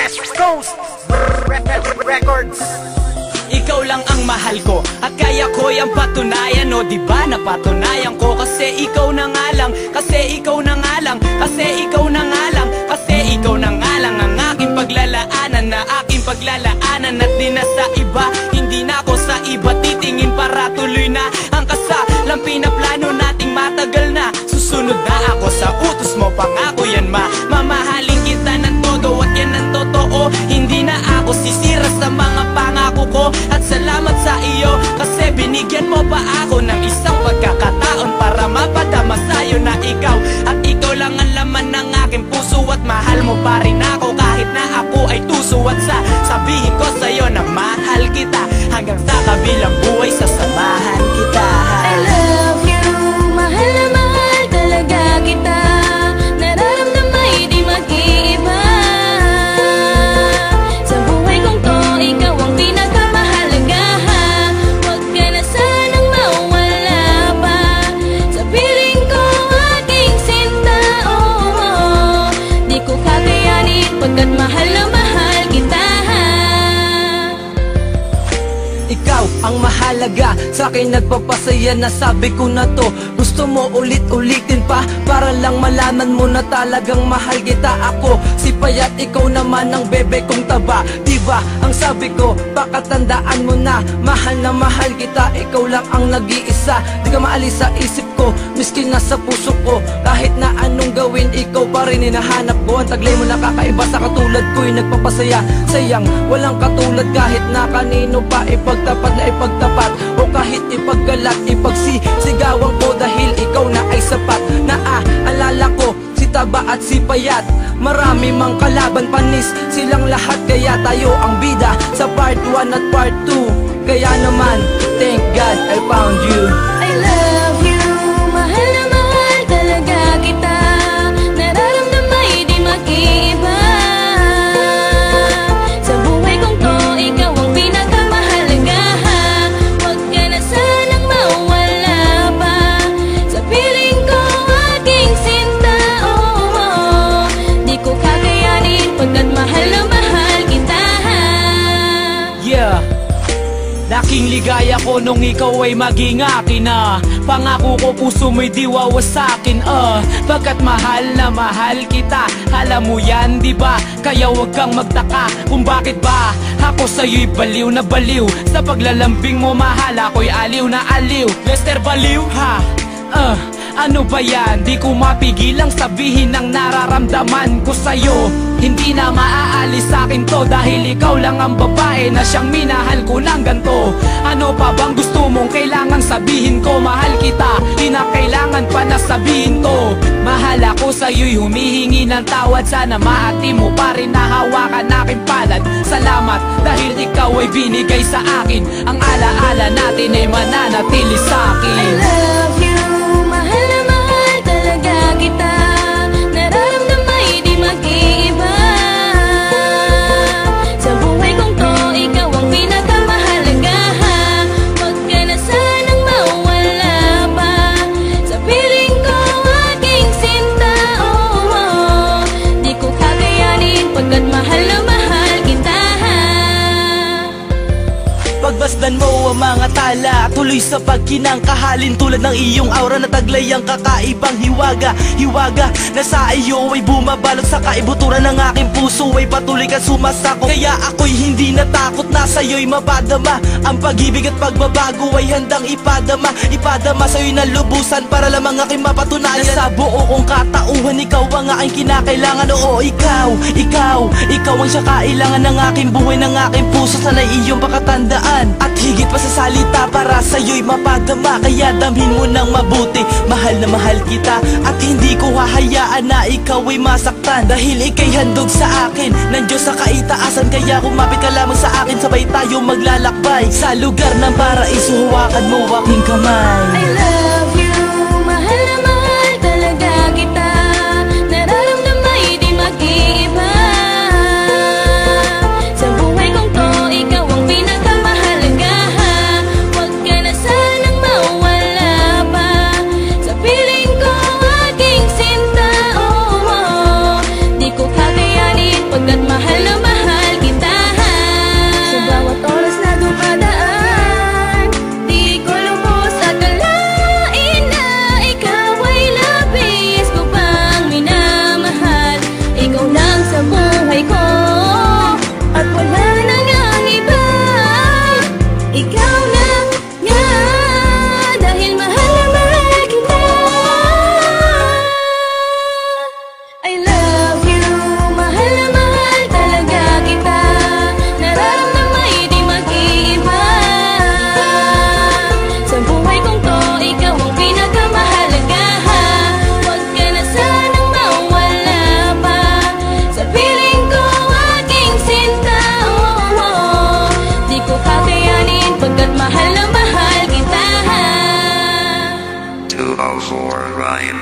West Coast Records. Ikaw lang ang mahal ko at kaya ko yung patunayan. O diba napatunayan ko kasi ikaw na nga lang. Kasi ikaw na nga lang. Kasi ikaw na nga lang. Kasi ikaw na nga lang ang aking paglalaanan. Na aking paglalaanan at di na sa iba. Hindi na ako sa iba titingin para tuloy na ang kasalang pinaplano nating matagal na. Susunod na ako sa utos mo, pangako yan mamahalin kita ng todo at yan ang totoo. Hindi na ako sisira sa mga pangako ko. At salamat sa iyo kasi binigyan mo pa ako ng isang pagkakataon para mapadama sa'yo na ikaw at ikaw lang ang laman ng aking puso. At mahal mo pa rin ako kahit na ako ay tuso. At sabihin ko sa'yo na mahal kita hanggang sa kabilang buhay sasamahan kita. I love you, mahal na mahal talaga kita. Nararamdaman di mag-iiba. Sa buhay kong to, ikaw ang pinakamahalaga. Huwag ka na sanang mawala pa. Sa piling ko aking sinta, oh, di ko kakayanin pagkat mahal na mahal kita. Ikaw ang mahalaga, sa akin nagpapasaya na sabi ko na to. Gusto mo ulit-ulitin pa para lang malaman mo na talagang mahal kita. Ako si Payat, ikaw naman ang bebe kong taba. Diba ang sabi ko, pakatandaan mo na mahal kita. Ikaw lang ang nag-iisa, di ka maalis sa isip ko, miski nasa puso ko. Kahit na anong gawin, ikaw pa rin hinahanap ko. Ang taglay mo nakakaiba sa katulad ko'y nagpapasaya. Sayang, walang katulad kahit na kanino pa ipagtapat na ipagtapat. O kahit ipaggalat, ipagsisigawan ko dahil ikaw na ay sapat. Naaalala ko si Taba at si Payat, marami mang kalaban panis silang lahat. Kaya tayo ang bida sa part 1 at part 2. Kaya naman, thank God I found you. I love you, mahal na mahal talaga kita. Nararamdaman di mag-iiba. Sa buhay kong to, ikaw ang pinakamahalaga. Huwag ka na sanang mawala pa. Sa piling ko aking sinta, oh, di ko kakayanin pagkat mahal na mahal kita. Yeah, laking ligaya ko nung ikaw ay maging akin na. Pangako ko puso mo'y di wawasakin pagkat mahal na mahal kita. Alam mo yan diba? Kaya wag kang magtaka kung bakit ba ako sa'yo'y baliw na baliw. Sa paglalambing mo mahal ako'y aliw na aliw. Lester Baliw ha? Ano ba yan? Di ko mapigilang sabihin ang nararamdaman ko sa'yo. Hindi na maaalis sa'kin to dahil ikaw lang ang babae na siyang minahal ko ng ganto. Ano pa bang gusto mong kailangang sabihin ko? Mahal kita, di na kailangan pa na sabihin to. Mahal ako sa'yo'y humihingi ng tawad. Sana maati mo pa rin na hawakan aking palad. Salamat dahil ikaw ay binigay sa akin. Ang alaala natin ay mananatili sa'kin. I love you, mahal na mahal talaga kita. Nararamdaman di mag-iiba. Sa buhay kong to, ikaw ang pinakamahalaga. Huwag ka na sanang mawala pa. Sa piling ko aking sinta, oh, di ko kakayanin pagkat mahal na mahal kita. Pagbasdan mo ang mga tala, tuloy sa pagkinangkahalin. Tulad ng iyong aura na taglay ang kakaibang hiwaga. Hiwaga na sa iyo ay bumabalot sa kaibuturan ng aking puso ay patuloy ka sumasako. Kaya ako'y hindi natakot na sa'yo'y mapadama. Ang pag-ibig at pagbabago ay handang ipadama. Ipadama sa'yo'y nalubusan para lamang aking mapatunayan na sa buo kong katauhan ikaw ang aking kinakailangan. Oo, ikaw ang siya kailangan ng aking buhay, ng aking puso. Sana'y iyong pakatandaan at higit pa sa salita para sa'yo'y mapadama. Kaya damhin mo ng mabuti, mahal na mahal kita. At hindi ko hahayaan na ikaw ay masaktan dahil ika'y handog sa akin ng Diyos sa kaitaasan. Kaya kumapit ka lamang sa akin, sabay tayo maglalakbay sa lugar ng paraiso. Hawakan mo aking kamay. I love you, mahal na mahal talaga kita. Nararamdaman di mag-iiba. Sa buhay kong to, ikaw ang pinakamahalaga. Huwag ka na sanang mawala pa. Sa piling ko aking sinta, oh, di ko kakayanin pagkat mahal na mahal 204 Ryan.